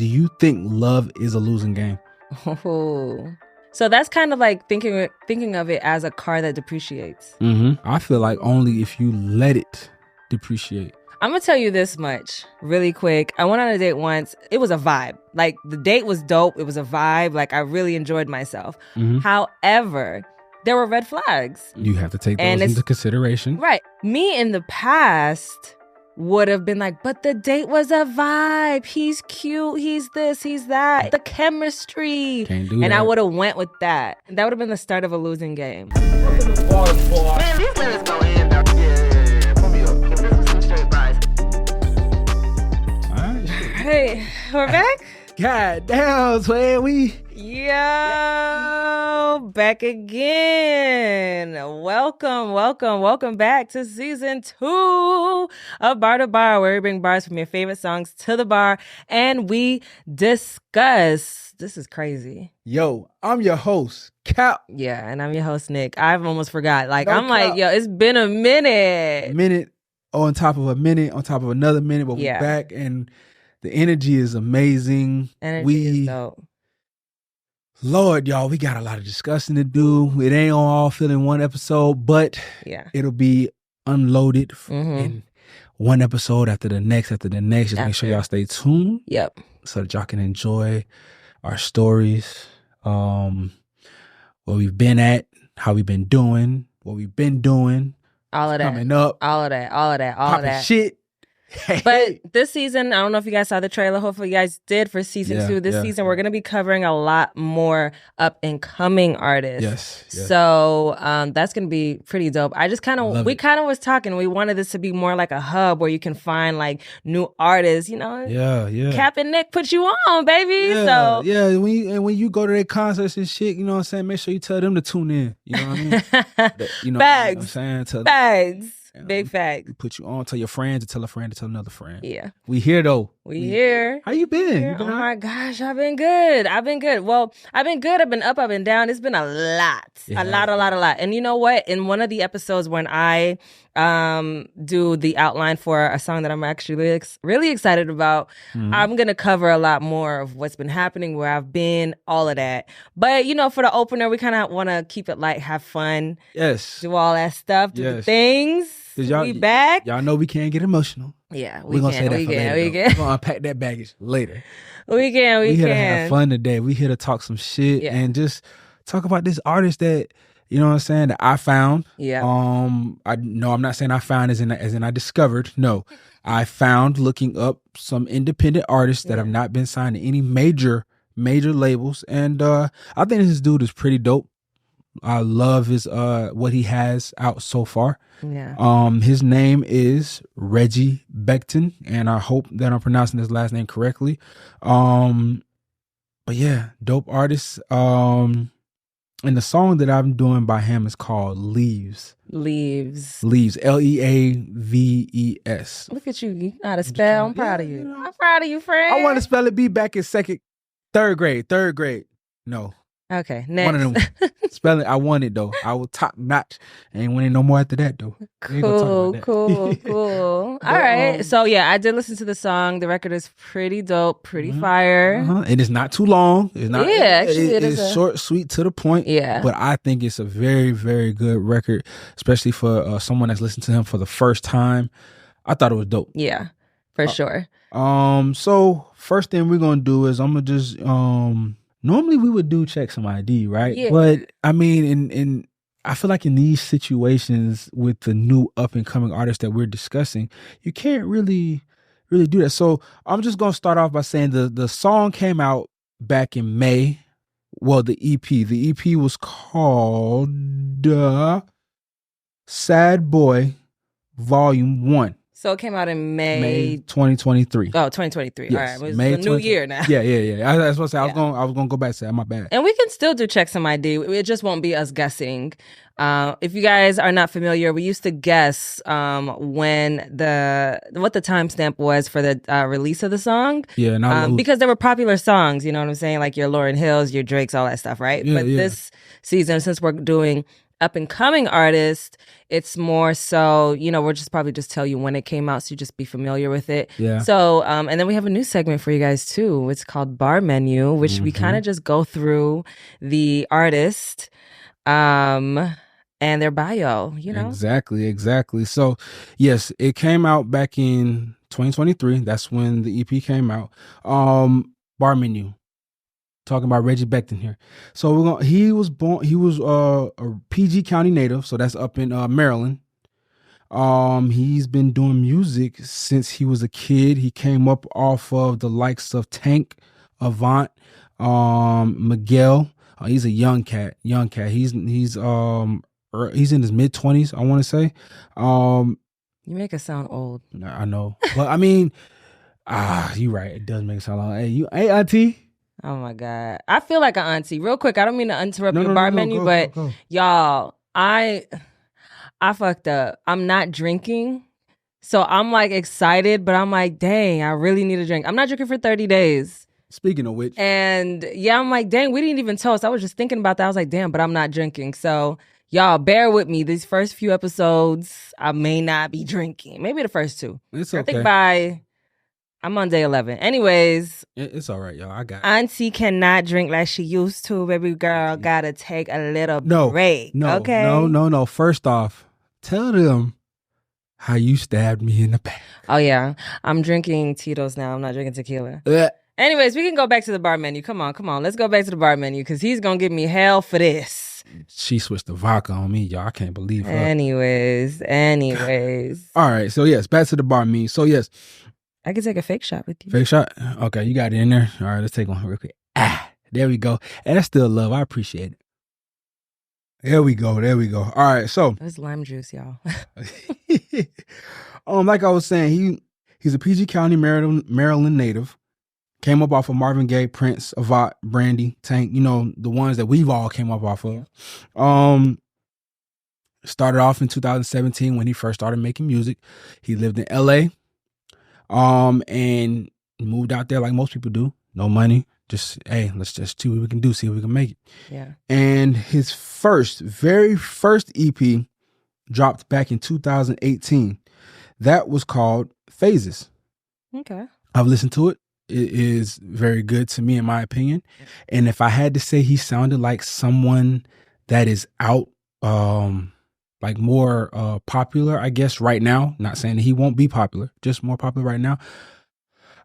do you think love is a losing game? Oh. So that's kind of like thinking of it as a car that depreciates. I feel like only if you let it depreciate. I'm going to tell you this much really quick. I went on a date once. It was a vibe. Like, the date was dope. It was a vibe. Like, I really enjoyed myself. However, there were red flags. You have to take those into consideration. Right. Me in the past would have been like, but the date was a vibe. He's cute. He's this. He's that. The chemistry. Can't do and that. I would have went with that. That would have been the start of a losing game. Man, these minutes go in. Yeah. Put me up. This is some straight vibes. All right. Hey, we're back? God damn, Sway, Yo, back again. Welcome back to season 2 of Bar to Bar, where we bring bars from your favorite songs to the bar and we discuss. This is crazy. Yo, I'm your host, Cap. Yeah, and I'm your host, Nick. I've almost forgot. Like, No I'm cap. like, yo, it's been a minute. Minute on top of a minute, on top of another minute, but we're back and the energy is amazing. Energy is dope. Lord, y'all, we got a lot of discussing to do. It ain't all fit in one episode, but it'll be unloaded in one episode after the next. Just make sure y'all stay tuned. Yep. So that y'all can enjoy our stories, where we've been at, how we've been doing, what we've been doing. All of that. Coming up. All of that. Popping shit. But this season, I don't know if you guys saw the trailer. Hopefully you guys did for season 2. This season, we're going to be covering a lot more up-and-coming artists. Yes. So that's going to be pretty dope. I just we kind of was talking. We wanted this to be more like a hub where you can find like new artists, you know? Yeah. Cap and Nick put you on, baby. Yeah. When you go to their concerts and shit, you know what I'm saying? Make sure you tell them to tune in. You know what I mean? You know Bags. what I'm saying? Bags. Big facts. We put you on, tell your friends, to tell a friend, to tell another friend. Yeah. We here though. We here. How you been? Oh my gosh, I've been good. Well, I've been good. I've been up and down. It's been a lot. A lot. And you know what? In one of the episodes when I do the outline for a song that I'm actually really excited about, I'm going to cover a lot more of what's been happening, where I've been, all of that. But, you know, for the opener, we kind of want to keep it light, have fun. Yes. Do all that stuff, do the things. We back. Y'all know we can't get emotional. Yeah, we're going to say that for later. We're going to unpack that baggage later. We can. We here to have fun today. We here to talk some shit and just talk about this artist that, you know what I'm saying, that I found. Yeah. I'm not saying I found as in I discovered. No. I found looking up some independent artists that have not been signed to any major labels. And I think this dude is pretty dope. I love his what he has out so far. Yeah. His name is Reggie Becton, and I hope that I'm pronouncing his last name correctly. But yeah, dope artist. And the song that I'm doing by him is called Leaves. Leaves. Leaves. Look at you. You know how to spell. I'm proud of you. I'm proud of you, friend. I want to spell it B back in third grade. No. Okay, next. One of them. Spelling, I won it though. I was top notch. Ain't winning no more after that though. Cool. All right. So yeah, I did listen to the song. The record is pretty dope, pretty fire. And it's not too long. It's not. It's short, sweet, to the point. Yeah. But I think it's a very, very good record, especially for someone that's listened to him for the first time. I thought it was dope. Yeah, for sure. So first thing we're gonna do is I'm gonna just normally we would do check some ID, right? Yeah. But I mean, in I feel like in these situations with the new up and coming artists that we're discussing, you can't really do that. So I'm just gonna start off by saying the song came out back in May. Well, the EP. The EP was called Sad Boy Volume 1. So it came out in May 2023. Oh, 2023. Yes. All right. It's May a new year now. Yeah. I was supposed to say, I was gonna go back to that. My bad. And we can still do check some ID. It just won't be us guessing. If you guys are not familiar, we used to guess what the timestamp was for the release of the song. Yeah, because they were popular songs. You know what I'm saying? Like your Lauryn Hills, your Drakes, all that stuff, right? This season, since we're doing up and coming artist, it's more so, we'll just probably just tell you when it came out so you just be familiar with it. Yeah. So, and then we have a new segment for you guys too. It's called Bar Menu, which we kind of just go through the artist and their bio, Exactly. So, yes, it came out back in 2023. That's when the EP came out. Bar Menu. Talking about Reggie Becton here. So he was a PG County native, so that's up in Maryland. He's been doing music since he was a kid. He came up off of the likes of Tank, Avant, Miguel. He's a young cat. He's in his mid-20s, I want to say. You make it sound old. I know. But I mean, you're right. It does make it sound old. Hey, auntie. Oh my God. I feel like an auntie. Real quick, I don't mean to interrupt your bar menu, but go. Y'all, I fucked up. I'm not drinking. So I'm like excited, but I'm like, dang, I really need a drink. I'm not drinking for 30 days. Speaking of which. And yeah, I'm like, dang, we didn't even toast. I was just thinking about that. I was like, damn, but I'm not drinking. So y'all bear with me. These first few episodes, I may not be drinking. Maybe the first two. It's okay. I think I'm on day 11. Anyways. It's all right, y'all. I got it. Auntie cannot drink like she used to. Baby girl gotta take a little break. No. Okay. No. First off, tell them how you stabbed me in the back. Oh, yeah. I'm drinking Tito's now. I'm not drinking tequila. Anyways, we can go back to the bar menu. Come on. Let's go back to the bar menu because he's going to give me hell for this. She switched the vodka on me, y'all. I can't believe her. Anyways. All right. So, yes, back to the bar menu. So, yes. I can take a fake shot with you. Fake shot? Okay, you got it in there. All right, let's take one real quick. There we go. And that's still love. I appreciate it. There we go. All right, so. That's lime juice, y'all. Like I was saying, he's a PG County, Maryland native. Came up off of Marvin Gaye, Prince, Avant, Brandy, Tank, the ones that we've all came up off of. Started off in 2017 when he first started making music. He lived in LA. And moved out there like most people do. No money. Just, hey, let's just see what we can do. See if we can make it. Yeah. And his very first EP dropped back in 2018. That was called Phases. Okay. I've listened to it. It is very good to me, in my opinion. And if I had to say he sounded like someone that is out, like more popular, I guess, right now. Not saying that he won't be popular, just more popular right now.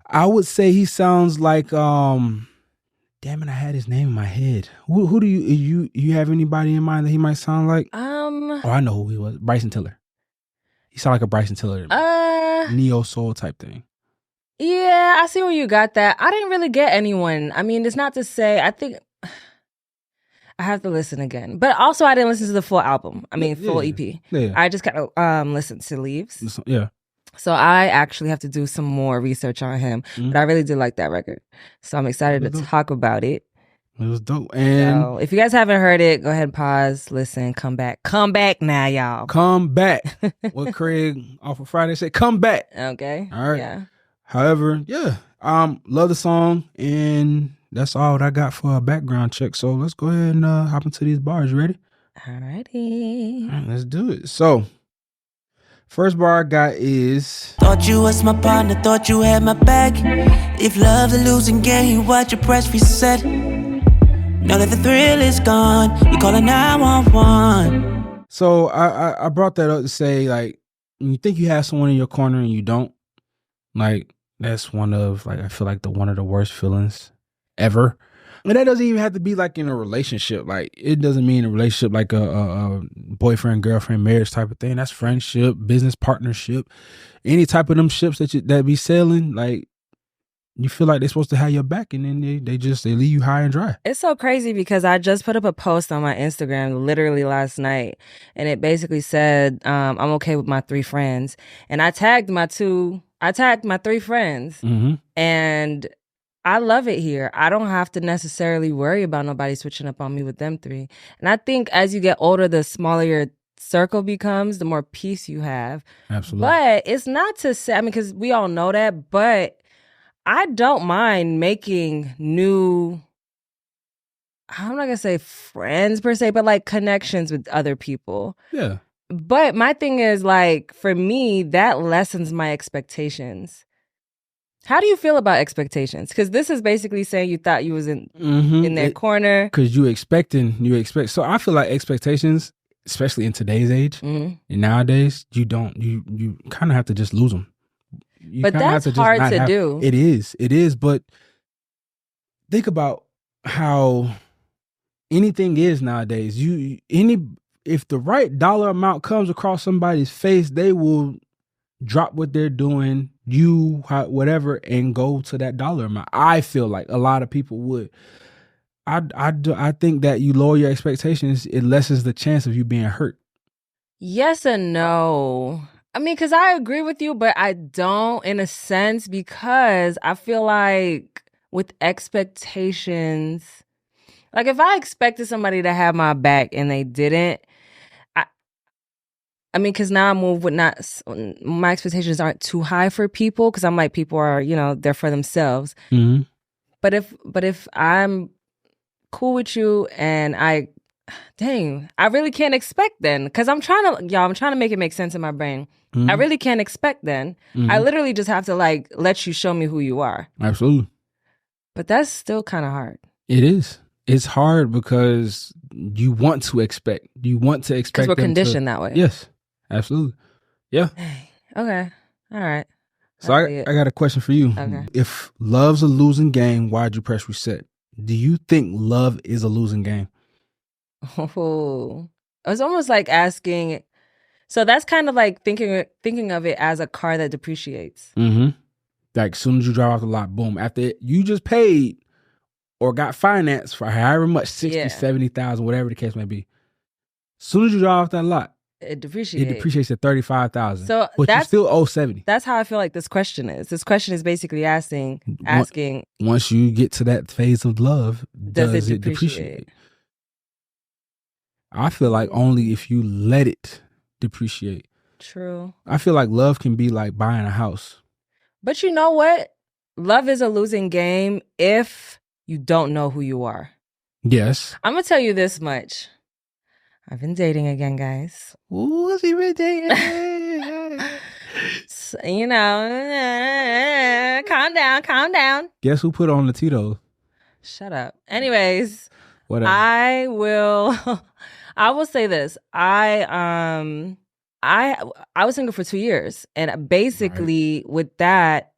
I would say he sounds like damn it, I had his name in my head. Who do you have anybody in mind that he might sound like? I know who he was. Bryson Tiller. He sounded like a Bryson Tiller. Neo soul type thing. Yeah, I see where you got that. I didn't really get anyone. I mean, it's not to say, I think I have to listen again. But also, I didn't listen to the full album. I mean, full EP. Yeah. I just kind of listened to Leaves. Yeah. So I actually have to do some more research on him. Mm-hmm. But I really did like that record. So I'm excited to talk about it. It was dope. And so if you guys haven't heard it, go ahead and pause, listen, come back. Come back now, y'all. Come back. What Craig off of Friday said, come back. Okay. All right. Yeah. However, yeah, love the song, and that's all I got for a background check. So let's go ahead and hop into these bars. You ready? Alrighty. All right, let's do it. So, first bar I got is... Thought you was my partner, thought you had my back. If love's a losing game, watch your press reset. Now that the thrill is gone, you call it 911. So I brought that up to say, like, when you think you have someone in your corner and you don't, like, that's one of, like, I feel like one of the worst feelings ever. And that doesn't even have to be like in a relationship. Like, it doesn't mean a relationship like a boyfriend, girlfriend, marriage type of thing. That's friendship, business partnership, any type of them ships that be sailing. Like, you feel like they're supposed to have your back, and then they leave you high and dry. It's so crazy because I just put up a post on my Instagram literally last night, and it basically said, I'm okay with my 3 friends. And I tagged my 3 friends. Mm-hmm. And I love it here. I don't have to necessarily worry about nobody switching up on me with them 3. And I think as you get older, the smaller your circle becomes, the more peace you have. Absolutely. But it's not to say, I mean, because we all know that, but I don't mind making new I'm not gonna say friends per se, but like connections with other people. Yeah. But my thing is like, for me, that lessens my expectations. How do you feel about expectations? Because this is basically saying you thought you was in their corner. Because you expect. So I feel like expectations, especially in today's age and nowadays, you kind of have to just lose them. But that's hard to do. It is. But think about how anything is nowadays. If the right dollar amount comes across somebody's face, they will drop what they're doing, whatever, and go to that dollar amount. I feel like a lot of people would. I think that you lower your expectations, it lessens the chance of you being hurt. Yes and no. I mean, because I agree with you, but I don't in a sense, because I feel like with expectations, like if I expected somebody to have my back and they didn't, I mean, because now I move with my expectations aren't too high for people, because I'm like, people are, they're for themselves. Mm-hmm. But if I'm cool with you and I really can't expect then, because I'm trying to make it make sense in my brain. Mm-hmm. I really can't expect then. Mm-hmm. I literally just have to like let you show me who you are. Absolutely. But that's still kind of hard. It is. It's hard because you want to expect. You want to expect. Because we're conditioned that way. Yes. Absolutely. Yeah. Okay. All right. So I got a question for you. Okay. If love's a losing game, why'd you press reset? Do you think love is a losing game? Oh, it's almost like asking. So that's kind of like thinking of it as a car that depreciates. Mm-hmm. Like as soon as you drive off the lot, boom. After you just paid or got financed for however much, 60, 70,000, whatever the case may be. As soon as you drive off that lot, it depreciates. It depreciates to 35,000. So but you still owe 70. That's how I feel like this question is. This question is basically asking. Once you get to that phase of love, does it depreciate? I feel like only if you let it depreciate. True. I feel like love can be like buying a house. But you know what? Love is a losing game if you don't know who you are. Yes. I'm going to tell you this much. I've been dating again, guys. Who's he been dating? So, calm down. Guess who put on the Tito's? Shut up. Anyways, whatever. I will say this. I was single for 2 years, and basically with that,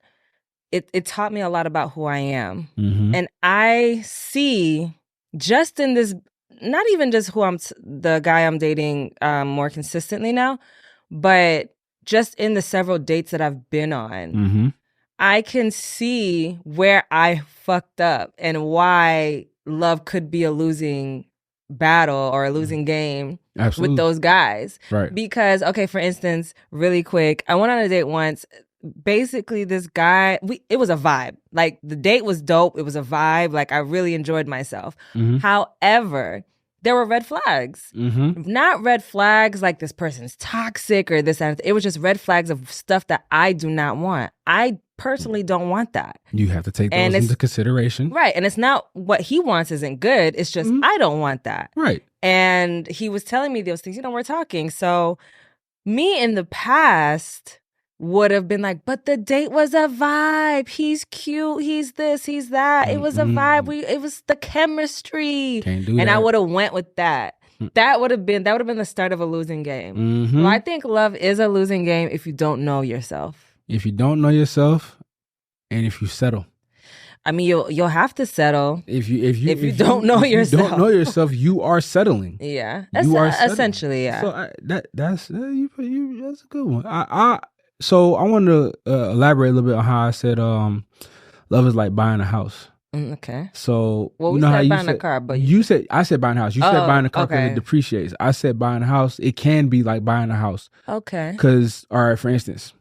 it taught me a lot about who I am. Mm-hmm. And I see just in this, not even just who the guy I'm dating more consistently now, but just in the several dates that I've been on, mm-hmm. I can see where I fucked up and why love could be a losing battle or a losing game. Absolutely. With those guys. Right. Because, okay, for instance, really quick, I went on a date once. Basically, this guy, it was a vibe. Like, the date was dope. It was a vibe. Like, I really enjoyed myself. Mm-hmm. However, there were red flags. Mm-hmm. Not red flags like this person's toxic or this and that. It was just red flags of stuff that I do not want. I personally don't want that. You have to take those into consideration. Right. And it's not what he wants isn't good. It's just, I don't want that. Right. And he was telling me those things. We're talking. So me in the past would have been like, but the date was a vibe. He's cute. He's this, he's that. It was a vibe. It was the chemistry. Can't do that. And I would have went with that. That would have been the start of a losing game. Mm-hmm. Well, I think love is a losing game if you don't know yourself. If you don't know yourself, and if you settle. I mean, you'll have to settle. If you don't know yourself. You don't know yourself, you are settling. Yeah, you are essentially. Yeah. So that's a good one. So I want to elaborate a little bit on how I said love is like buying a house. Okay. So we said buying a car, but I said buying a house. You said buying a car because it depreciates. I said buying a house. It can be like buying a house. Okay. Because all right, for instance,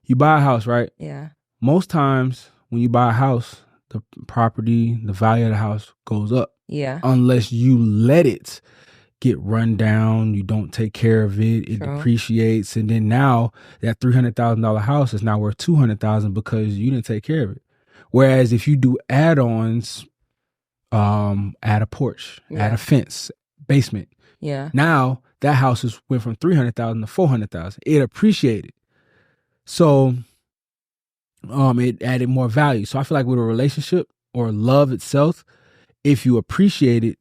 you buy a house, right? Yeah. Most times when you buy a house, the property, the value of the house goes up. Yeah. Unless you let it get run down, you don't take care of it, it depreciates, and then now that $300,000 house is now worth $200,000 because you didn't take care of it. Whereas if you do add-ons, add a porch, add Yeah. a fence, basement. Yeah. Now that house went from 300,000 to 400,000. It appreciated. So it added more value. So I feel like with a relationship or love itself, if you appreciate it,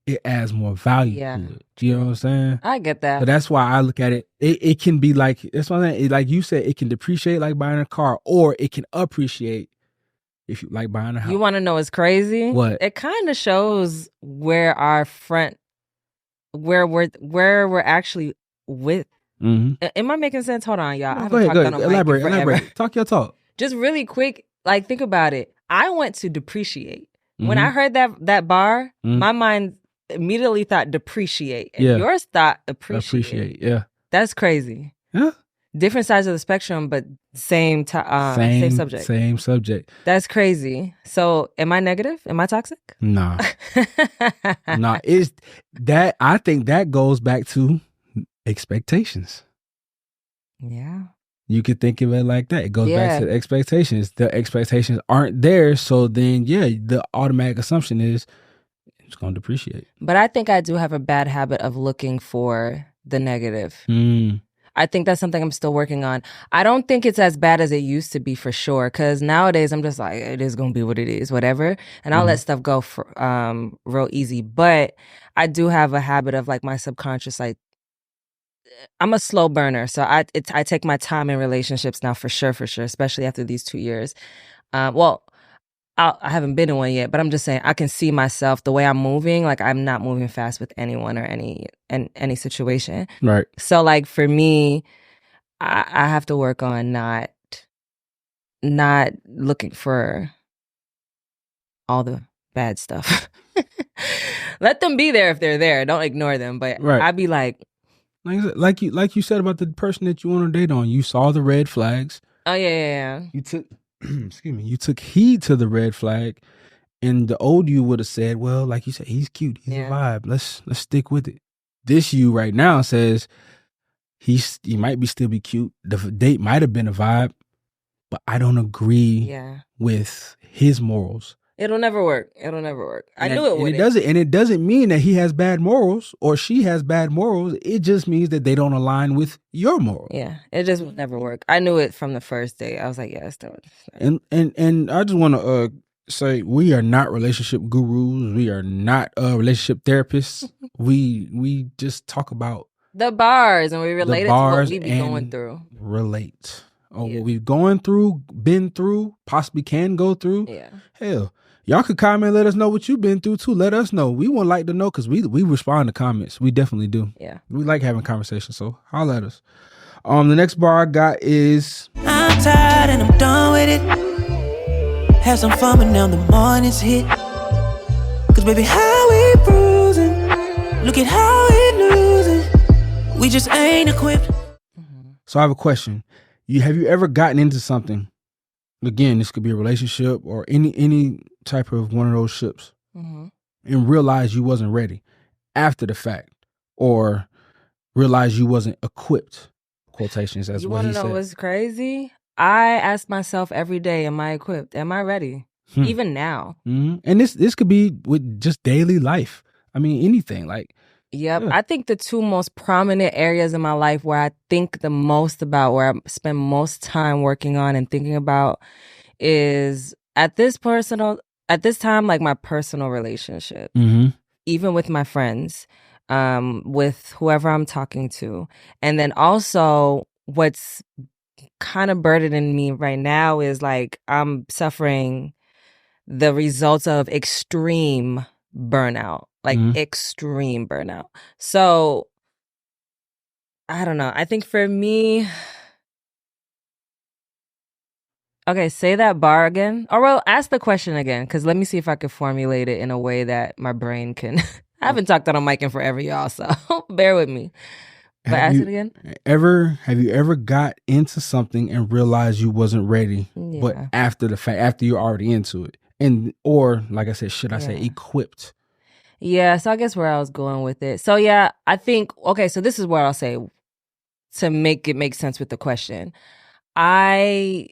it adds more value Yeah. to it. Do you know what I'm saying? I get that. So that's why I look at it. It can be like, that's what I'm saying. Like you said, it can depreciate like buying a car, or it can appreciate if you like buying a house. You want to know what's crazy? What? It kind of shows where we're actually with. Mm-hmm. Am I making sense? Hold on, y'all. I Go haven't ahead. talked on a mic in Elaborate. forever. Talk your talk. Just really quick, like think about it. I went to depreciate. When Mm-hmm. I heard that bar, Mhm. my mind immediately thought depreciate, and Yeah. yours thought appreciate. Yeah. That's crazy. Yeah. Different sides of the spectrum, but same subject. Same subject. That's crazy. So, am I negative? Am I toxic? Nah. Nah. It's that. I think that goes back to expectations. Yeah. You could think of it like that. It goes Yeah. back to the expectations. The expectations aren't there, so then the automatic assumption is it's going to depreciate. But I think I do have a bad habit of looking for the negative. Mm. I think that's something I'm still working on. I don't think it's as bad as it used to be for sure. Because nowadays I'm just like, it is going to be what it is, whatever. And I'll let stuff go for, real easy. But I do have a habit of like my subconscious, like I'm a slow burner. So I take my time in relationships now for sure, especially after these 2 years. I haven't been in one yet, but I'm just saying I can see myself the way I'm moving. Like I'm not moving fast with anyone or any situation. Right. So like for me, I have to work on not looking for all the bad stuff. Let them be there if they're there. Don't ignore them. But Right. I'd be like you said about the person that you want to date on. You saw the red flags. oh yeah. You took you took heed to the red flag, and the old you would have said, well, like you said, he's cute, he's a vibe, let's stick with it. This you right now says he might still be cute, the date might have been a vibe, but I don't agree with his morals. It'll never work. I knew it wouldn't. It doesn't mean that he has bad morals or she has bad morals. It just means that they don't align with your morals. Yeah, it just would never work. I knew it from the first day. I was like, yeah, it's still. And I just want to say we are not relationship gurus. We are not relationship therapists. we just talk about the bars, and we relate it to what we be and going through. Relate. What we've going through, been through, possibly can go through. Yeah. Hell, y'all could comment, let us know what you've been through too. Let us know. We would like to know because we respond to comments. We definitely do. Yeah. We like having conversations, so holla at us. The next bar I got is I'm tired and I'm done with it. Have some fun, but now the morning's hit. Cause baby, how we bruising? Look at how we losing. We just ain't equipped. So I have a question. Have you ever gotten into something? Again, this could be a relationship or any type of one of those ships, and realized you wasn't ready after the fact, or realized you wasn't equipped. Quotations. That's what he said. You want to know what's crazy? I ask myself every day, am I equipped? Am I ready? Even now. Mm-hmm. And this could be with just daily life. I mean, anything like. Yep. Yeah. I think the two most prominent areas in my life where I think the most about, where I spend most time working on and thinking about is at this time, like my personal relationship, even with my friends, with whoever I'm talking to. And then also what's kind of burdening me right now is like I'm suffering the results of extreme burnout. Like extreme burnout. So I don't know. I think for me, okay, say that bar again. Or well, ask the question again, because let me see if I can formulate it in a way that my brain can. I haven't talked on a mic in forever, y'all, so bear with me. But ask it again. Have you ever got into something and realized you wasn't ready, but after the fact, after you're already into it, or like I said, should I say equipped? Yeah, so I guess where I was going with it. So yeah, I think, okay, so this is what I'll say to make it make sense with the question. I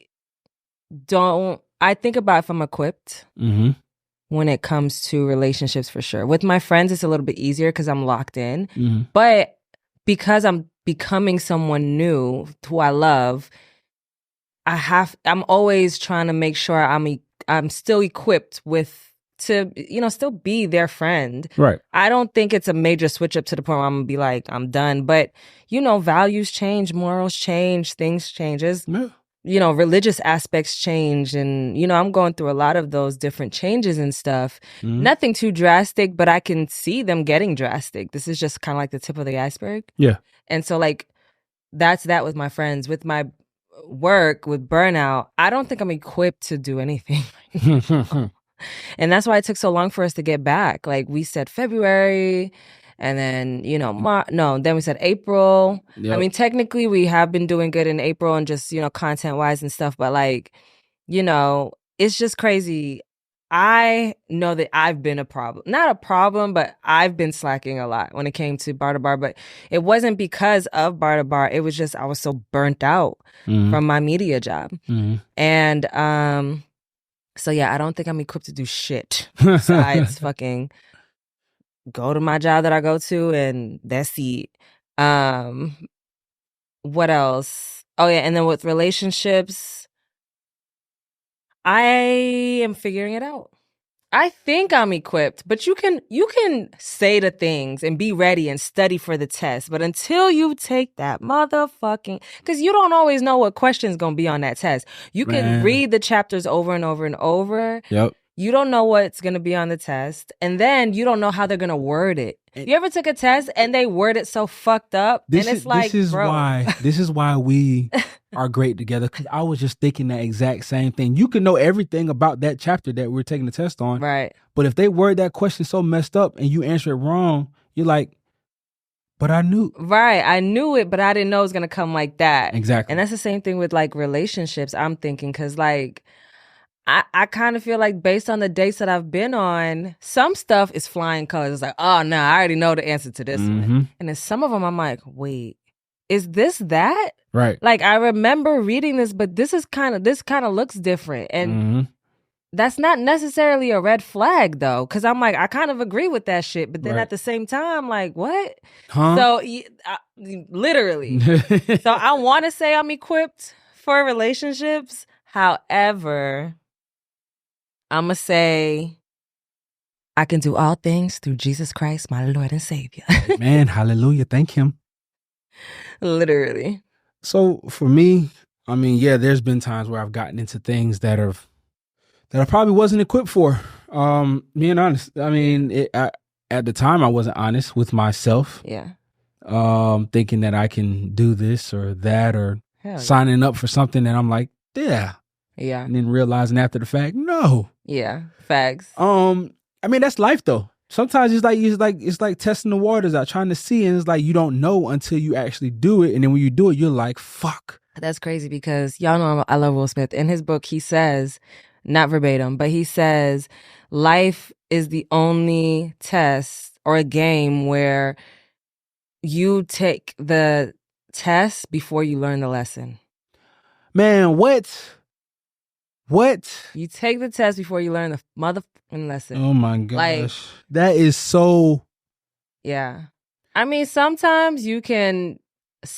think about if I'm equipped when it comes to relationships for sure. With my friends, it's a little bit easier because I'm locked in. Mm-hmm. But because I'm becoming someone new who I love, I'm always trying to make sure I'm still equipped to still be their friend. Right. I don't think it's a major switch up to the point where I'm gonna be like, I'm done. But values change, morals change, things changes. Yeah. Religious aspects change, and I'm going through a lot of those different changes and stuff. Mm-hmm. Nothing too drastic, but I can see them getting drastic. This is just kind of like the tip of the iceberg. Yeah. And so like that's that with my friends. With my work, with burnout, I don't think I'm equipped to do anything. And that's why it took so long for us to get back. Like we said February, and then then we said April. Yep. I mean, technically we have been doing good in April and just content wise and stuff, but like it's just crazy. I know that I've been not a problem, but I've been slacking a lot when it came to bar to bar. But it wasn't because of bar to bar. It was just I was so burnt out from my media job. Mm-hmm. And so yeah, I don't think I'm equipped to do shit besides fucking go to my job that I go to, and that's it. What else? Oh yeah, and then with relationships, I am figuring it out. I think I'm equipped, but you can say the things and be ready and study for the test. But until you take that motherfucking, because you don't always know what question's gonna be on that test. You can read the chapters over and over and over. Yep. You don't know what's gonna be on the test, and then you don't know how they're gonna word it. You ever took a test and they word it so fucked up, This and it's like, this is bro. this is why we are great together. Because I was just thinking that exact same thing. You can know everything about that chapter that we're taking the test on, Right. But if they word that question so messed up and you answer it wrong, you're like, but I knew. Right. I knew it, but I didn't know it was gonna come like that. Exactly. And that's the same thing with like relationships. I'm thinking because like I kind of feel like based on the dates that I've been on, some stuff is flying colors. It's like, oh no, I already know the answer to this one. And then some of them I'm like, wait, is this that? Right. Like I remember reading this, but this kind of looks different. And that's not necessarily a red flag though. Cause I'm like, I kind of agree with that shit. But then at the same time, like, what? Huh? So literally. So I want to say I'm equipped for relationships. However, I'm going to say I can do all things through Jesus Christ, my Lord and Savior. Man, hallelujah. Thank him. Literally. So for me, I mean, yeah, there's been times where I've gotten into things that I probably wasn't equipped for. Being honest. I mean, at the time I wasn't honest with myself. Yeah. Thinking that I can do this or that or Hell signing up for something that I'm like, yeah. Yeah. And then realizing after the fact, no. Yeah. Facts. I mean, that's life though. Sometimes it's like testing the waters out, trying to see, and it's like you don't know until you actually do it, and then when you do it, you're like, fuck. That's crazy because y'all know I love Will Smith. In his book, he says, not verbatim, but he says, life is the only test or a game where you take the test before you learn the lesson. Man, what? You take the test before you learn the motherfucking lesson. Oh my gosh. Like, that is so. Yeah. I mean, sometimes you can,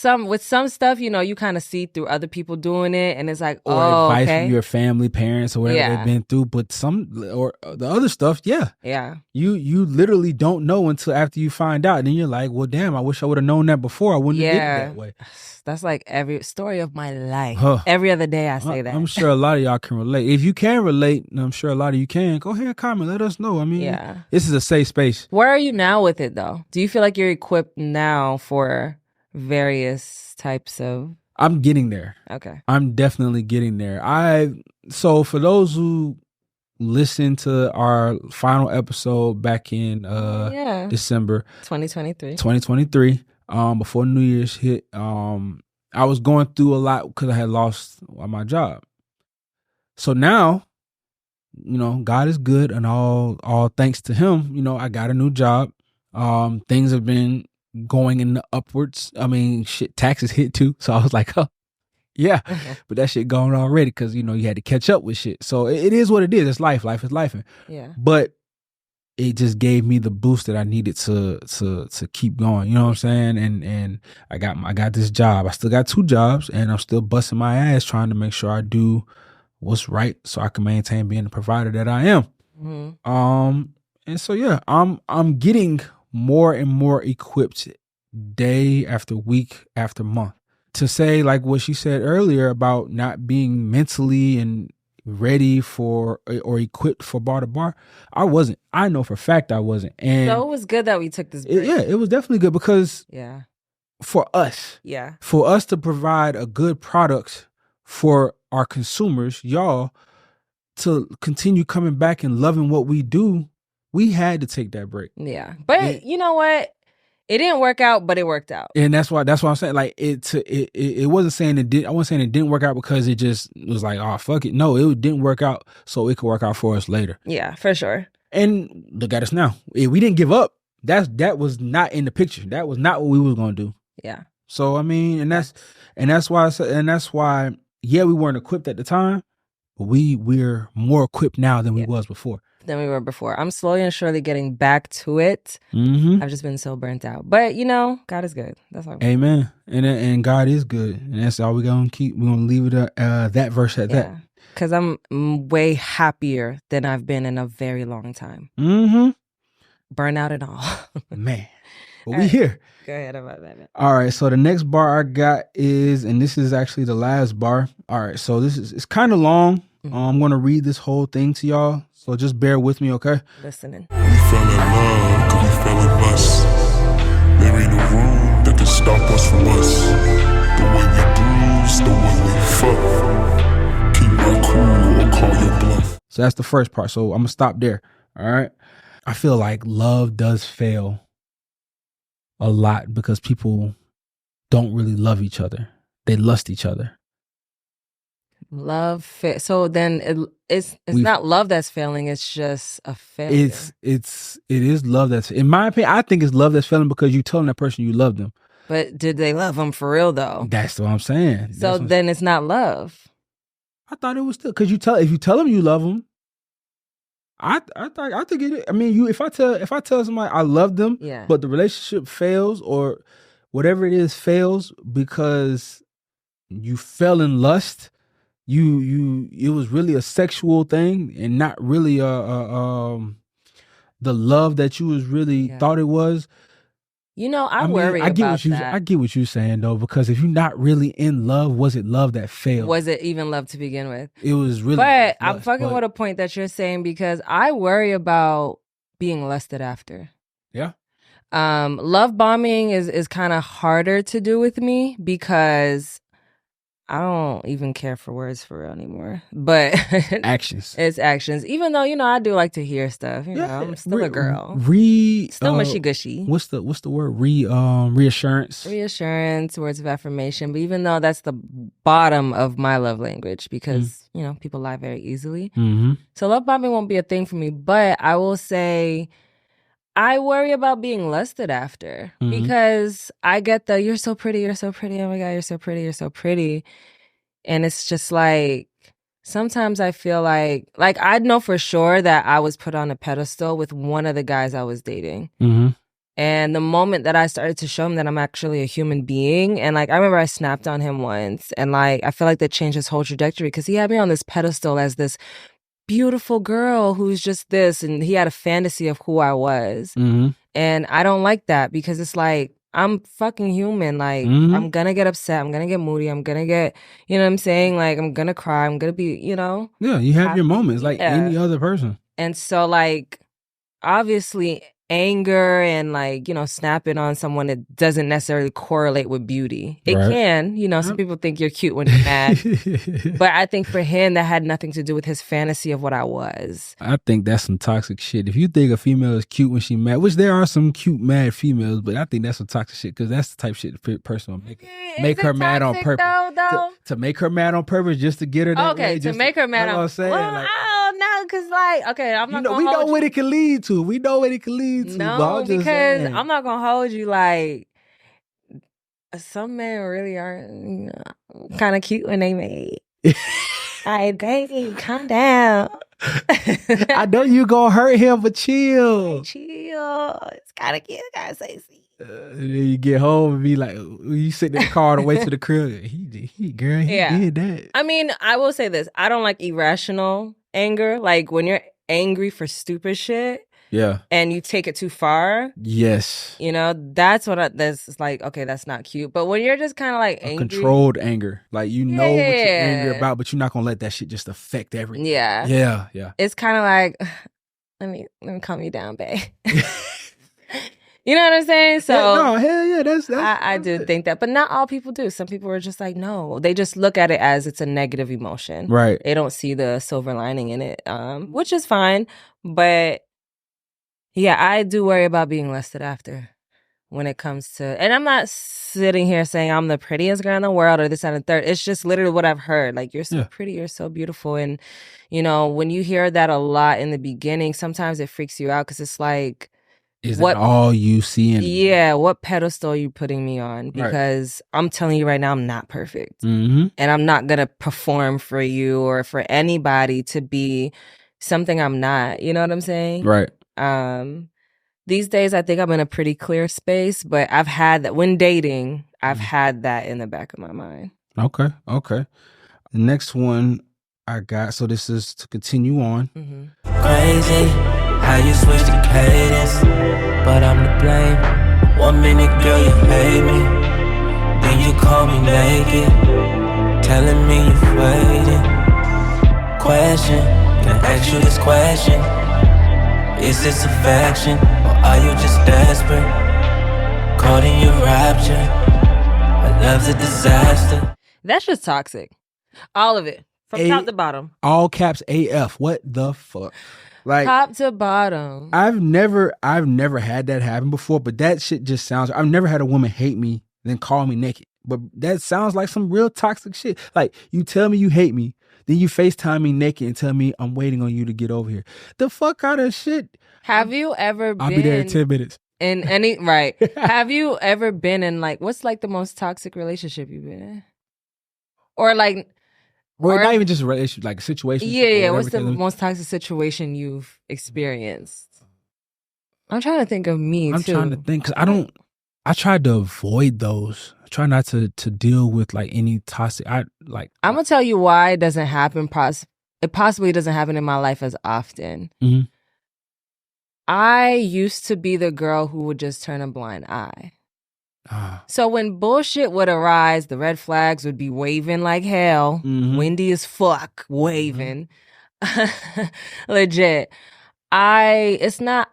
with some stuff, you kind of see through other people doing it, and it's like, Or oh, advice okay. from your family, parents, or whatever Yeah. they've been through. But or the other stuff, yeah. Yeah. You literally don't know until after you find out. And then you're like, well, damn, I wish I would have known that before. I wouldn't have did it that way. That's like every story of my life. Huh. Every other day I say that. I'm sure a lot of y'all can relate. If you can relate, and I'm sure a lot of you can, go ahead and comment. Let us know. I mean, Yeah. This is a safe space. Where are you now with it, though? Do you feel like you're equipped now for various types of... I'm getting there. Okay. I'm definitely getting there. So for those who listened to our final episode back in December 2023, before New Year's hit, I was going through a lot because I had lost my job. So now, God is good, and all thanks to him, I got a new job. Things have been going in the upwards. I mean, shit, taxes hit too. So I was like, oh, Yeah, but that shit gone already because you had to catch up with shit. So it is what it is. It's life. Life is life. Yeah. But it just gave me the boost that I needed to keep going. You know what I'm saying? And I got this job. I still got 2 jobs, and I'm still busting my ass trying to make sure I do what's right so I can maintain being the provider that I am. Mm-hmm. And so yeah, I'm getting more and more equipped day after week after month. To say like what she said earlier about not being mentally and ready for or equipped for bar to bar, I wasn't. I know for a fact I wasn't. And So it was good that we took this break. it was definitely good because Yeah. for us to provide a good product for our consumers, y'all, to continue coming back and loving what we do, we had to take that break. Yeah. But you know what? It didn't work out, but it worked out. And that's why I'm saying, like, it wasn't saying it did. I wasn't saying it didn't work out because it just was like, oh, fuck it. No, it didn't work out so it could work out for us later. Yeah, for sure. And look at us now. We didn't give up. That was not in the picture. That was not what we was gonna do. Yeah. So I mean, and that's why yeah, we weren't equipped at the time, but we're more equipped now than we was before. Than we were before. I'm slowly and surely getting back to it. Mm-hmm. I've just been so burnt out. But God is good. That's all. Amen. And God is good. And that's all we're gonna keep. We're gonna leave it that verse at that. Because I'm way happier than I've been in a very long time. Mm-hmm. Burnout and all. Man. But we here. Go ahead about that, man. All right. So the next bar I got is, and this is actually the last bar. All right. So it's kind of long. I'm going to read this whole thing to y'all. So just bear with me, okay? Listening. We fell in love, cause we fell in lust. There ain't a room that can stop us from us. The way we bruise, the way we fuck. Keep my cool or call your bluff. So that's the first part. So I'm going to stop there. All right. I feel like love does fail a lot because people don't really love each other. They lust each other. So then it's not love that's failing. It's just a failure. It is love that's, in my opinion, I think it's love that's failing because you telling that person you love them. But did they love them for real though? That's what I'm saying. So then it's not love. I thought it was still, because if you tell them you love them, I think it. I mean, if I tell somebody I love them, but the relationship fails or whatever it is fails because you fell in lust, it was really a sexual thing and not really the love that you was really thought it was. I worry about that. I get what you're saying though, because if you're not really in love, was it love that failed? Was it even love to begin with? It was really. But I'm fucking with a point that you're saying because I worry about being lusted after. Yeah. Love bombing is kind of harder to do with me because I don't even care for words for real anymore. But actions. It's actions. Even though, I do like to hear stuff. I'm still a girl. Still mushy gushy. What's the word? Reassurance. Reassurance, words of affirmation. But even though that's the bottom of my love language because, people lie very easily. Mm-hmm. So love bombing won't be a thing for me. But I will say I worry about being lusted after because I get you're so pretty, you're so pretty. Oh my God, you're so pretty, you're so pretty. And it's just like, sometimes I feel like I know for sure that I was put on a pedestal with one of the guys I was dating. Mm-hmm. And the moment that I started to show him that I'm actually a human being, and I remember I snapped on him once, and I feel like that changed his whole trajectory because he had me on this pedestal as this beautiful girl who's just this, and he had a fantasy of who I was. Mm-hmm. And I don't like that because it's like, I'm fucking human. I'm gonna get upset. I'm gonna get moody. I'm gonna get, you know what I'm saying? I'm gonna cry. I'm gonna be, Yeah, you have your moments like any other person. And so obviously anger and snapping on someone, it doesn't necessarily correlate with beauty. It can, some people think you're cute when you're mad. But I think for him, that had nothing to do with his fantasy of what I was. I think that's some toxic shit. If you think a female is cute when she's mad, which there are some cute mad females, but I think that's some toxic shit because that's the type of shit the person will make her mad on purpose. Though? To make her mad on purpose just to get her that way. Okay, to make her mad on purpose. Because I'm not gonna we know hold what it can lead to. We know what it can lead to. No, because I'm not gonna hold you some men really are kind of cute when they made. Like, baby, calm down. I know you gonna hurt him, but chill. Chill. It's kind of cute. Kind of sexy. And then you get home and be like, you sit in the car on the way to the crib. He did that. I mean, I will say this. I don't like irrational anger. Like when you're angry for stupid shit. Yeah. And you take it too far. Yes. You know, that's that's like, okay, that's not cute. But when you're just kind of like angry. Controlled anger. Like you know what you're angry about, but you're not going to let that shit just affect everything. Yeah. Yeah. Yeah. It's kind of like, let me calm you down, babe. You know what I'm saying? So no, hell yeah, that's I do think that. But not all people do. Some people are just like, no. They just look at it as it's a negative emotion. Right. They don't see the silver lining in it, which is fine. But yeah, I do worry about being lusted after when it comes to, and I'm not sitting here saying I'm the prettiest girl in the world or this and the third. It's just literally what I've heard. Like, you're so pretty, you're so beautiful. And, you know, when you hear that a lot in the beginning, sometimes it freaks you out because it's like, is that all you see in me? Yeah, what pedestal are you putting me on? Because I'm telling you right now, I'm not perfect. Mm-hmm. And I'm not going to perform for you or for anybody to be something I'm not. You know what I'm saying? Right. These days, I think I'm in a pretty clear space, but I've had that when dating, I've had that in the back of my mind. Okay. The next one I got, so this is to continue on. Mm-hmm. Crazy how you switch the cadence, but I'm to blame. 1 minute, girl, you hate me, then you call me naked, telling me you're waiting. Question, can I ask you this question? Is this affection, or are you just desperate? Caught in your rapture, my love's a disaster. That's just toxic. All of it. From top to bottom. All caps AF. What the fuck? Like top to bottom. I've never had that happen before, but that shit just sounds, I've never had a woman hate me, then call me naked. But that sounds like some real toxic shit. Like, you tell me you hate me, then you FaceTime me naked and tell me I'm waiting on you to get over here. The fuck kind of shit? Have you ever been... I'll be there in 10 minutes. In any... Right. Have you ever been in, like, what's, like, the most toxic relationship you've been in? Or, like... Well, not even just a relationship, like a situation. Yeah. What's the most toxic situation you've experienced? I'm trying to think of me, I'm trying to think, because I tried to avoid those. I try not to deal with, like, any toxic... I'm going to tell you why it doesn't happen. It possibly doesn't happen in my life as often. Mm-hmm. I used to be the girl who would just turn a blind eye. So when bullshit would arise, the red flags would be waving like hell, windy as fuck, waving. Legit. It's not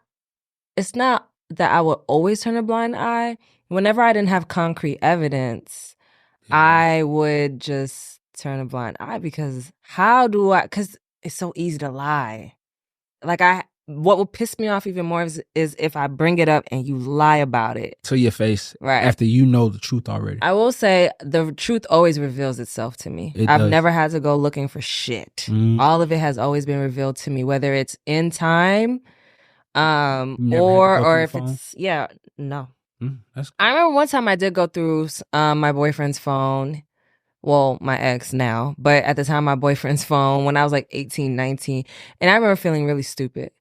that I would always turn a blind eye. Whenever I didn't have concrete evidence, I would just turn a blind eye because because it's so easy to lie. Like what would piss me off even more is if I bring it up and you lie about it. To your face. Right. After you know the truth already. I will say the truth always reveals itself to me. I've never had to go looking for shit. All of it has always been revealed to me, whether it's in time, or if it's, no. I remember one time I did go through my boyfriend's phone. Well, my ex now, but at the time, my boyfriend's phone when I was like 18, 19. And I remember feeling really stupid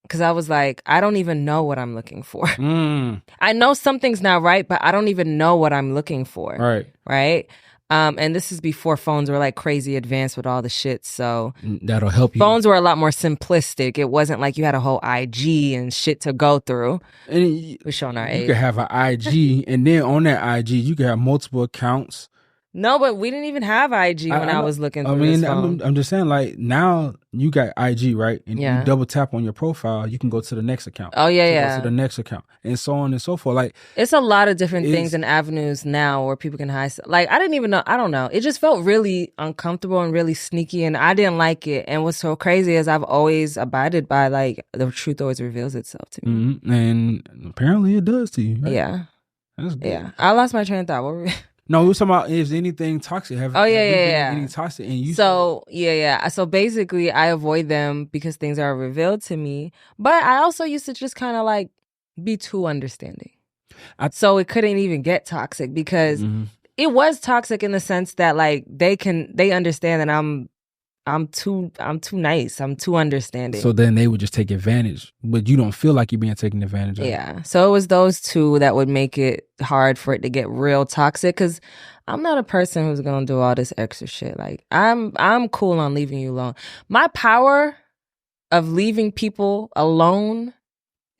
because I was like, I don't even know what I'm looking for. I know something's not right, but I don't even know what I'm looking for. Right? And this is before phones were like crazy advanced with all the shit. So that'll help you. Phones were a lot more simplistic. It wasn't like you had a whole IG and shit to go through. And we're showing our age. You could have an IG, and then on that IG, you could have multiple accounts. No, but we didn't even have IG when I was looking through this phone. I'm just saying, like, now you got IG, right? And you double tap on your profile, you can go to the next account. Oh, yeah. Go to the next account, and so on and so forth. Like, it's a lot of different things and avenues now where people can hide. Like, I didn't even know. I don't know. It just felt really uncomfortable and really sneaky, and I didn't like it. And what's so crazy is I've always abided by, like, the truth always reveals itself to me. And apparently it does to you. Right? Yeah. That's good. Yeah. I lost my train of thought. What were we... No, we were talking about is anything toxic. Any toxic? And you So basically, I avoid them because things are revealed to me. But I also used to just kind of like be too understanding. So it couldn't even get toxic because it was toxic in the sense that like they understand that I'm too nice. I'm too understanding. So then they would just take advantage, but you don't feel like you're being taken advantage of. Yeah. So it was those two that would make it hard for it to get real toxic because I'm not a person who's gonna do all this extra shit. Like I'm cool on leaving you alone. My power of leaving people alone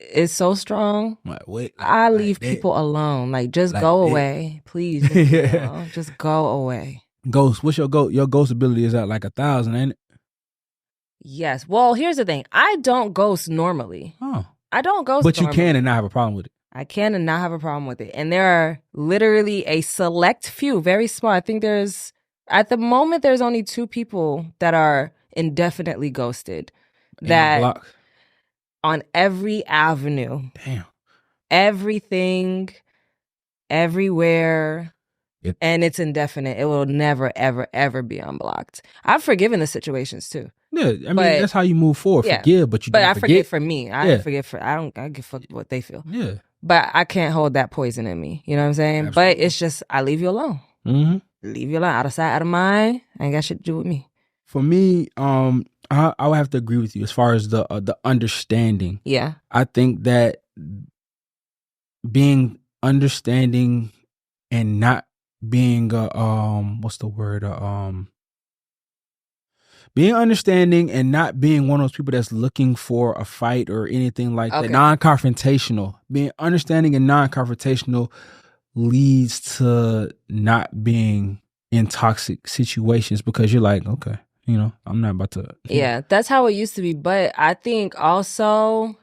is so strong. Like, wait, I leave people alone. Like just go away, please. Just go away. Ghost, what's your ghost? Your ghost ability is at like 1,000, ain't it? Yes. Well, here's the thing. I don't ghost normally. Oh, I don't ghost. But you normally. can and not have a problem with it. I can and not have a problem with it. And there are literally a select few, very small. I think at the moment, there's only 2 people that are indefinitely ghosted. That on every avenue. Damn. Everything, everywhere. And it's indefinite. It will never, ever, ever be unblocked. I've forgiven the situations too. Yeah, I mean that's how you move forward. Yeah. Forgive, but you don't forget. Forget for me. I forget I give fuck what they feel. Yeah. But I can't hold that poison in me. You know what I'm saying? Absolutely. But it's just I leave you alone. Mm-hmm. Leave you alone. Out of sight, out of mind. I ain't got shit to do with me. For me, I would have to agree with you as far as the understanding. Yeah. I think that being understanding and not being being understanding and not being one of those people that's looking for a fight or anything like that. Non-confrontational. Being understanding and non-confrontational leads to not being in toxic situations because you're like, okay, I'm not about to. Yeah, that's how it used to be. But I think also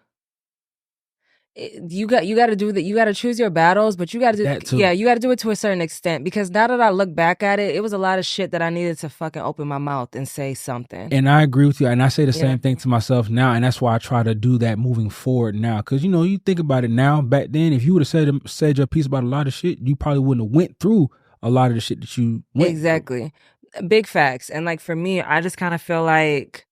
you got to do that. You got to choose your battles, but you got to do that too. Yeah, you got to do it to a certain extent because now that I look back at it, it was a lot of shit that I needed to fucking open my mouth and say something. And I agree with you, and I say the same thing to myself now, and that's why I try to do that moving forward now. Because you think about it now. Back then, if you would have said your piece about a lot of shit, you probably wouldn't have went through a lot of the shit that you went exactly through. Big facts. And like for me, I just kind of feel like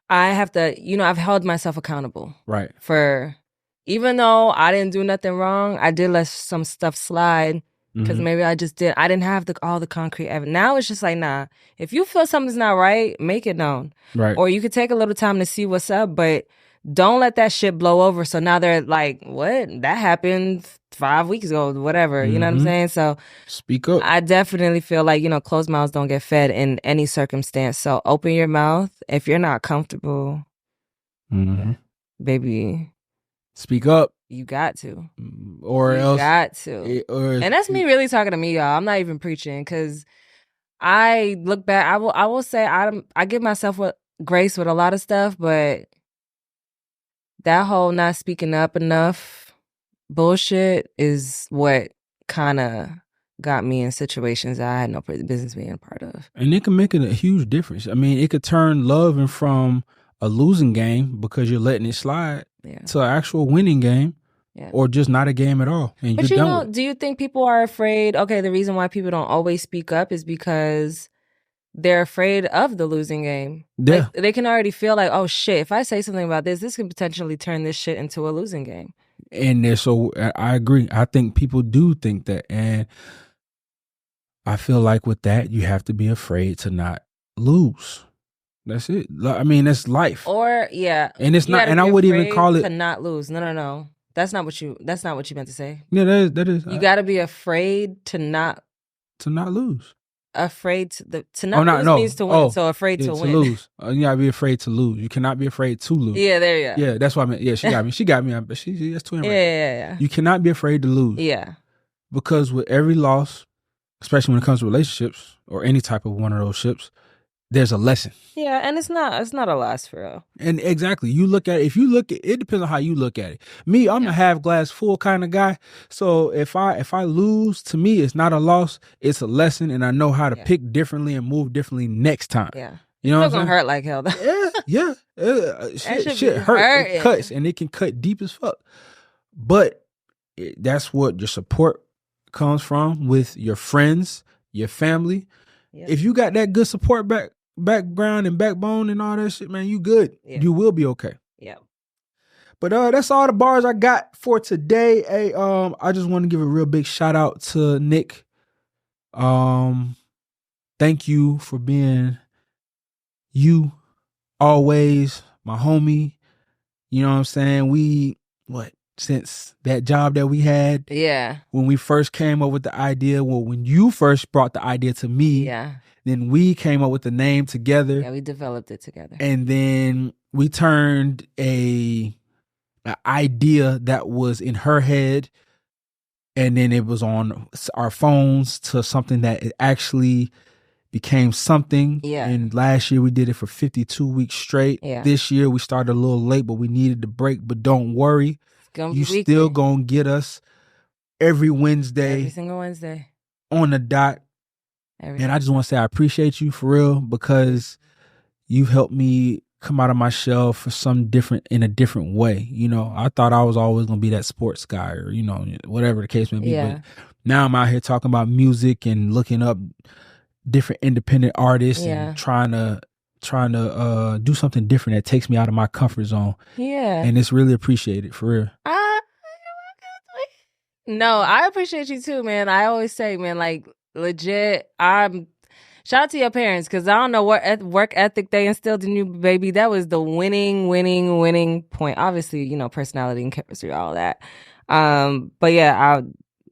I have to, I've held myself accountable. Right. For, even though I didn't do nothing wrong, I did let some stuff slide because maybe I didn't have all the concrete evidence. Now it's just like, nah, if you feel something's not right, make it known. Right. Or you could take a little time to see what's up, but don't let that shit blow over. So now they're like, what? That happened 5 weeks ago, whatever. You know what I'm saying? So speak up. I definitely feel like, closed mouths don't get fed in any circumstance. So open your mouth. If you're not comfortable, baby, speak up. You got to. Or else. You got to. And that's me really talking to me, y'all. I'm not even preaching because I look back. I will say I give myself grace with a lot of stuff, but that whole not speaking up enough bullshit is what kind of got me in situations that I had no business being a part of. And it can make a huge difference. I mean, it could turn loving from a losing game because you're letting it slide to an actual winning game or just not a game at all. And but you're done with it. Do you think people are afraid? Okay, the reason why people don't always speak up is because they're afraid of the losing game. Yeah. Like, they can already feel like, oh shit, if I say something about this can potentially turn this shit into a losing game. And so I agree. I think people do think that. And I feel like with that, you have to be afraid to not lose. That's it. I mean, that's life. Or, yeah. And it's not, and I wouldn't even call it. To not lose. No. That's not what you meant to say. Yeah, that is. You got to be afraid to not lose. Afraid to not lose means to win. So afraid to win. Lose. You gotta be afraid to lose. You cannot be afraid to lose. Yeah, there you go. Yeah, that's what I meant. Yeah, she got me. She got me. But that's twin. Yeah. You cannot be afraid to lose. Yeah. Because with every loss, especially when it comes to relationships or any type of one of those ships, there's a lesson. Yeah, and it's not a loss for real. And exactly, you look at it. If you look at it, depends on how you look at it. Me, I'm a half glass full kind of guy. So if I lose, to me, it's not a loss. It's a lesson, and I know how to pick differently and move differently next time. Yeah, you know what I'm saying? It's gonna hurt like hell though. Yeah. Shit hurt. It cuts, and it can cut deep as fuck. But that's what your support comes from with your friends, your family. Yep. If you got that good support background and backbone and all that shit, man, you good. Yeah. You will be okay. Yeah. But that's all the bars I got for today. Hey, I just want to give a real big shout out to Nick. Thank you for being you always, my homie. You know what I'm saying? Since that job that we had, when we first came up with the idea, when you first brought the idea to me, then we came up with the name together. Yeah, we developed it together. And then we turned an idea that was in her head, and then it was on our phones to something that it actually became something. Yeah. And last year we did it for 52 weeks straight. Yeah. This year we started a little late, but we needed the break. But don't worry. You still gonna get us every Wednesday. Every single Wednesday. On the dot. And I just want to say I appreciate you for real, because you've helped me come out of my shell in a different way. You know, I thought I was always gonna be that sports guy, or, you know, whatever the case may be. Yeah. But now I'm out here talking about music and looking up different independent artists and trying to do something different that takes me out of my comfort zone. Yeah. And it's really appreciated, for real. No, I appreciate you too, man. I always say, man, like, legit, shout out to your parents, because I don't know what work ethic they instilled in you, baby. That was the winning point. Obviously, you know, personality and chemistry, all that. But yeah,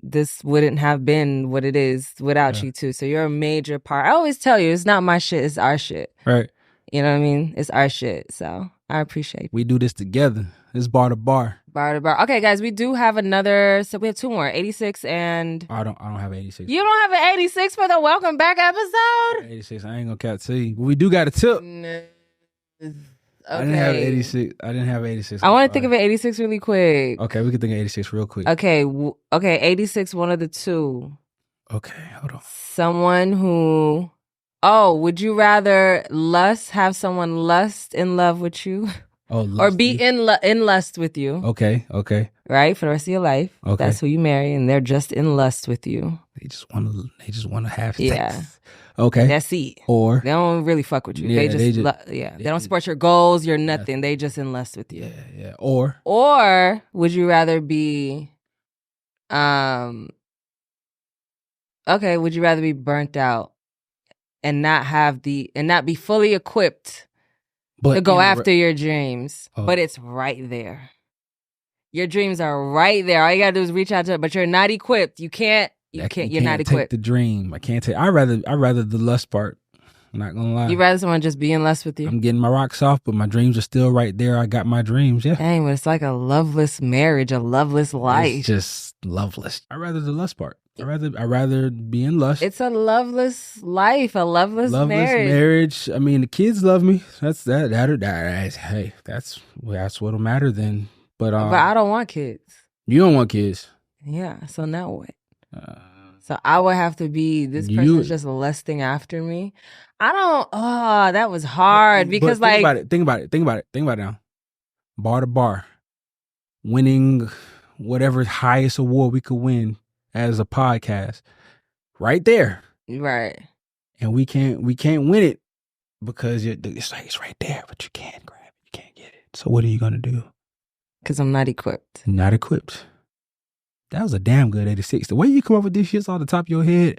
this wouldn't have been what it is without you too. So you're a major part. I always tell you, it's not my shit, it's our shit. Right. You know what I mean? It's our shit. So I appreciate it. We do this together. It's bar to bar. Bar to bar. Okay, guys, we do have another. So we have two more, 86 and. I don't have 86. You don't have an 86 for the welcome back episode? 86. I ain't gonna cap to you. But we do got a tip. No. Okay. I didn't have 86. I didn't have 86. I want to think of an 86 really quick. Okay, we can think of 86 real quick. Okay, 86, one of the two. Okay, hold on. Someone who. Oh, would you rather have someone lust in love with you? Oh, or be in lust with you. Okay. Right? For the rest of your life. Okay. That's who you marry, and they're just in lust with you. They just want to have sex. Yeah. Okay. That's it. Or they don't really fuck with you. Yeah, they don't support your goals, your nothing. They just in lust with you. Yeah. Or would you rather be would you rather be burnt out and not be fully equipped to go after your dreams, but it's right there. Your dreams are right there. All you gotta do is reach out to it, but you're not equipped. You're not equipped. Take the dream. I can't take. I rather the lust part. I'm not gonna lie. You rather someone just be in lust with you? I'm getting my rocks off, but my dreams are still right there. I got my dreams. Yeah. Dang, but it's like a loveless marriage, a loveless life. It's just loveless. I rather the lust part. I rather be in lust. It's a loveless life, a loveless marriage. I mean, the kids love me. That's that. Hey, that's what'll matter then. But I don't want kids. You don't want kids. Yeah. So now what? So I would have to be this person's just lusting after me. I don't. Oh, that was hard because think about it now. Bar to bar, winning whatever highest award we could win as a podcast, right there. Right. And we can't win it because it's right there, but you can't grab it, you can't get it. So what are you gonna do? Because I'm not equipped. Not equipped. That was a damn good 86. The way you come up with these shits off the top of your head,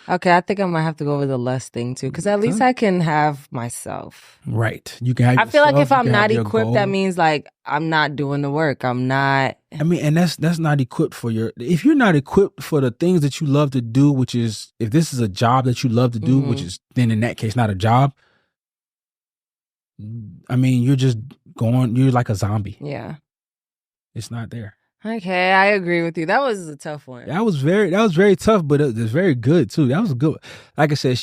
Okay, I think I might have to go with the lust thing too, because at least I can have myself. Right. You can have I feel like if I'm not equipped, goal. that means like I'm not doing the work. I'm not. I mean, and that's not equipped for if you're not equipped for the things that you love to do, which is, if this is a job that you love to do, which is then in that case not a job, I mean, you're like a zombie. Yeah. It's not there. Okay, I agree with you. That was a tough one. That was very tough, but it was very good too. That was good. Like I said,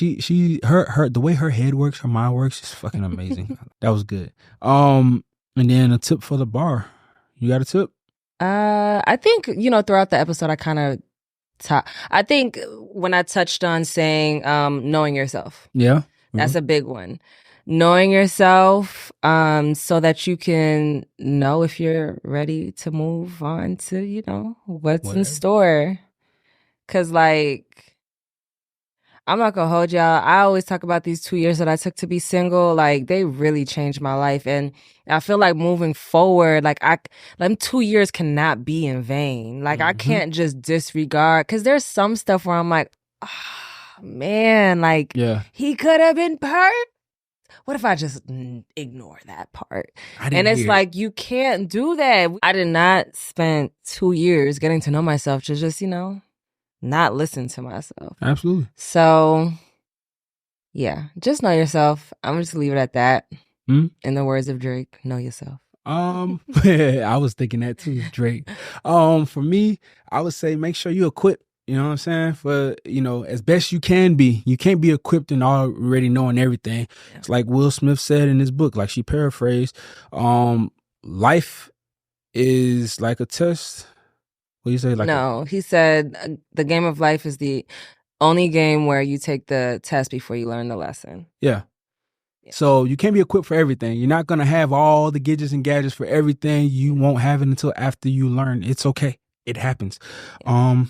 her the way her head works, her mind works is fucking amazing. That was good. And then a tip for the bar. You got a tip? I think, throughout the episode, I kind of I think when I touched on saying knowing yourself. Yeah. Mm-hmm. That's a big one. Knowing yourself so that you can know if you're ready to move on to, what's in store. Because, I'm not gonna hold y'all. I always talk about these 2 years that I took to be single. Like, they really changed my life. And I feel like moving forward, like, them 2 years cannot be in vain. Like, I can't just disregard, because there's some stuff where I'm like, man, like, he could have been perfect. What if I just ignore that part? And it's like, you can't do that. I did not spend 2 years getting to know myself to just, not listen to myself. Absolutely. So, yeah, just know yourself. I'm just leave it at that. In the words of Drake, know yourself. I was thinking that too, Drake. For me, I would say make sure you're equipped. You know what I'm saying? For, as best you can be. You can't be equipped and already knowing everything. Yeah. It's like Will Smith said in his book, like she paraphrased, life is like a test. What do you say? No, he said the game of life is the only game where you take the test before you learn the lesson. Yeah. So you can't be equipped for everything. You're not going to have all the gadgets and gadgets for everything. You won't have it until after you learn. It's okay. It happens. Yeah.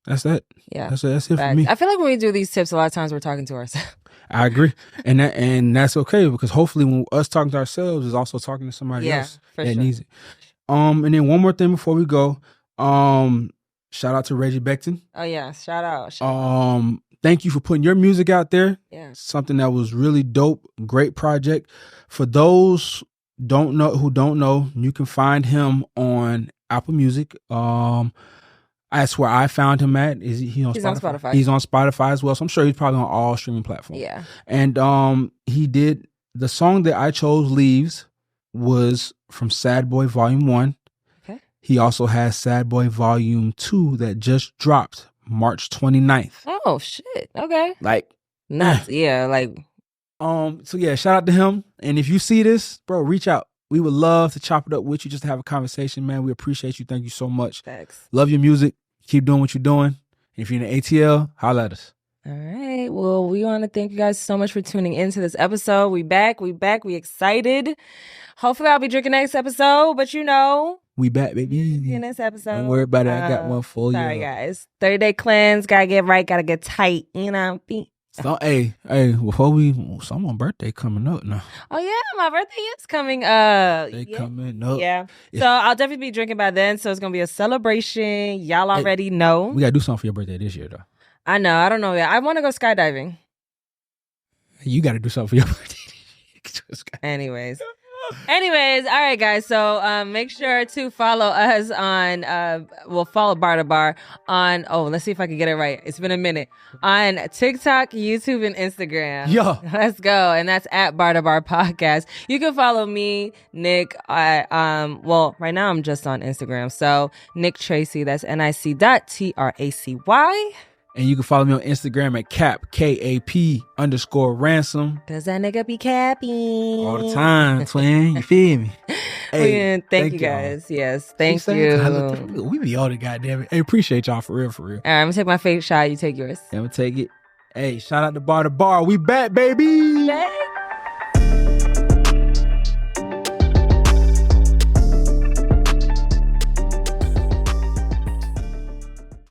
That's that. Yeah. That's it for me. I feel like when we do these tips, a lot of times we're talking to ourselves. I agree. And that's okay, because hopefully when us talking to ourselves is also talking to somebody else that needs it. And then one more thing before we go. Shout out to Reggie Becton. Oh yeah, shout out. Thank you for putting your music out there. Yeah. Something that was really dope. Great project. For those who don't know, you can find him on Apple Music. That's where I found him at. He's on Spotify? He's on Spotify as well. So I'm sure he's probably on all streaming platforms. Yeah. And he did the song that I chose, Leaves, was from Sad Boy Volume 1. Okay. He also has Sad Boy Volume 2 that just dropped March 29th. Oh shit. Okay. Like nuts. Yeah, like so yeah, shout out to him. And if you see this, bro, reach out. We would love to chop it up with you, just to have a conversation, man. We appreciate you. Thank you so much. Thanks. Love your music. Keep doing what you're doing. If you're in the ATL, holla at us. All right. Well, we want to thank you guys so much for tuning into this episode. We back. We excited. Hopefully I'll be drinking next episode, but we back, baby. In this episode. Don't worry about it. I got one for you. Sorry, guys. 30-day cleanse. Gotta get right. Gotta get tight. So, hey, before someone's birthday coming up now. Oh yeah, my birthday is coming up. Coming up. Yeah. So I'll definitely be drinking by then. So it's gonna be a celebration. Y'all already know. We gotta do something for your birthday this year, though. I know. I don't know yet. I want to go skydiving. You gotta do something for your birthday. Anyways, all right, guys. So make sure to follow us on. Follow Bar to Bar on. Oh, let's see if I can get it right. It's been a minute. On TikTok, YouTube, and Instagram. Yeah, let's go. And that's at Bar to Bar Podcast. You can follow me, Nick. Right now I'm just on Instagram. So Nick Tracy. That's NIC.TRACY. And you can follow me on Instagram at KAP_ransom. Cause that nigga be capping all the time, twin. You feel me? Hey, thank you guys. Yes, thank you. We be all the goddamn it. Hey, appreciate y'all for real. All right, I'm gonna take my fake shot. You take yours. I'm gonna take it. Hey, shout out to Bar to Bar. We back, baby. Hey.